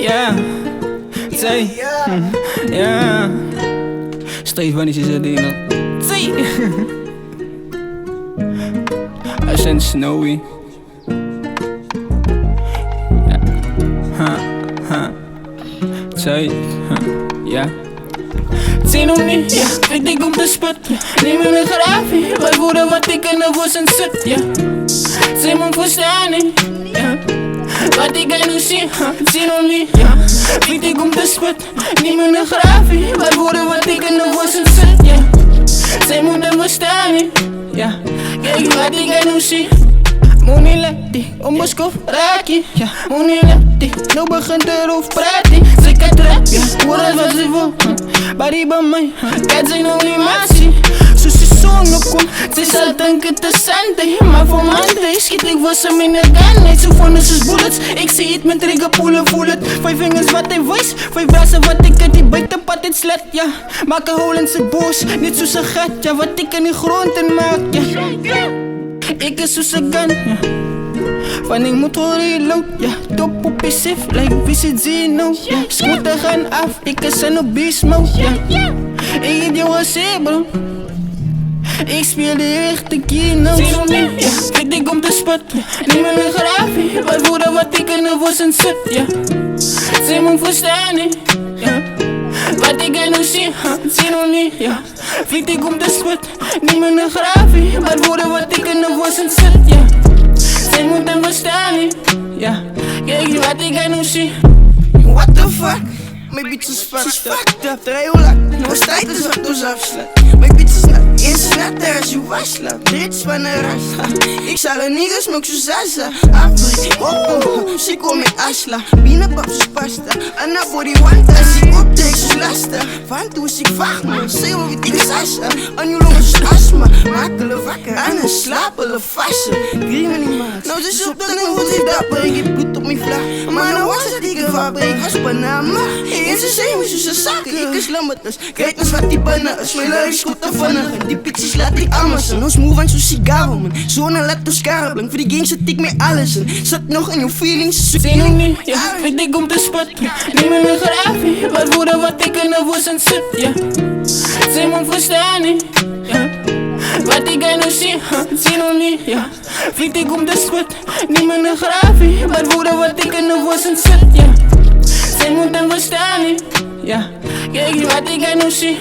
Ja, zij, ja. Steeds wanneer ze zo dingen. Zij. Als een Snowy. Ja, ha. Zij, ja. Zie nog niet, ja, ik denk om te sputten. Neem me een grafie, wij voelen wat ik in de woesten zit, ja. Zie me verstaan niet, ja. Wat ik aan nu zie, zie nog niet, ja. Ik denk om te sputten, neem me een grafie, wij voelen wat ik in de woesten zit, ja. Zij moeten verstaan niet, ja. Kijk wat ik aan nu zie. Moet niet laten, om mijn skof raak je, ja. Moet niet laten, nou begint erover praten. Ze kan trap, ja, hoor als wat ze wil. Maar die bij mij, kijk zijn animatie. Zo ze zongen kom, ze zal denken te zanden. Maar voor maanden schiet ik was hem in de gun. Nee, ze vonden ze bullets, ik zie het met trigger poelen, voel het. 5 vingers wat hij wijst, 5 brassen wat ik uit die buitenpad het slet, ja. Maak een hol in zijn boos, niet zo zijn gat, ja. Wat ik in die grond in maak, ja. Ik is zo zijn gun, ja. Van ik moet wel reload, ja. Top op je sif, like wie zit Zeno, ja. Scooter gaan af, ik is aan op beast mode, ja. Ik eet jou als bro. Ik speel de echte keynote. Zie nog niet, ja. Ik denk om te sputten. Neem me een grafie, wij voelen wat ik in de woesten zit, ja. Zij moet verstaan niet, ja. Wat ik aan nu zie, zie nog niet, ja. Ik denk om te sputten. Neem me een grafie, wij voelen wat ik in de woesten zit, ja. Zij moeten verstaan niet, ja. Kijk wat ik aan nu zie. What the fuck? Mijn bitch is fucked up. Draai hoe lang, nog tijd is wat ons afsluit. Mijn bitch is net eens netter als je wasslaat. Drits van een ras. Ik zal een nigga smoke zo zaza. Afbreek, sicko met asla. Bienenpap zoals pasta. Anna body wanta. Als ik optrek zoals lasta. Van toen is ik vaag man. Zeg maar wie ik sasha. Aan je longen zoals astma. Maak hulle wakker. Aan een slaap hulle vassen. Griemen niet maat. Nou ze zoekt dan een voet dapper. Ik heb bloed op mijn vlag. Maar nou was het ik een fabriek. Was Panama. En ze zijn me zoals zaken. Ik is lammertjes. Kijk eens wat die bannen is. Mijn lui is goed te vangen. Die bitches laat ik amassen. Ons move aan zo'n sigaren man. Zo'n laat ons karabelen. Voor die gang zet ik met alles in. Zat nog in je feelings. Zie nog niet, ja. Ik denk om te sputten. Neem me een grafie, wat voelen wat ik in de woesten zit, ja. Zij moet verstaan niet, ja. Wat ik aan nu zie, zie nog niet, ja. Ik denk om te sputten. Neem me een grafie, wat voelen wat ik in de woesten zit, ja. Zij moeten verstaan niet, ja. Kijk wat ik aan nu zie.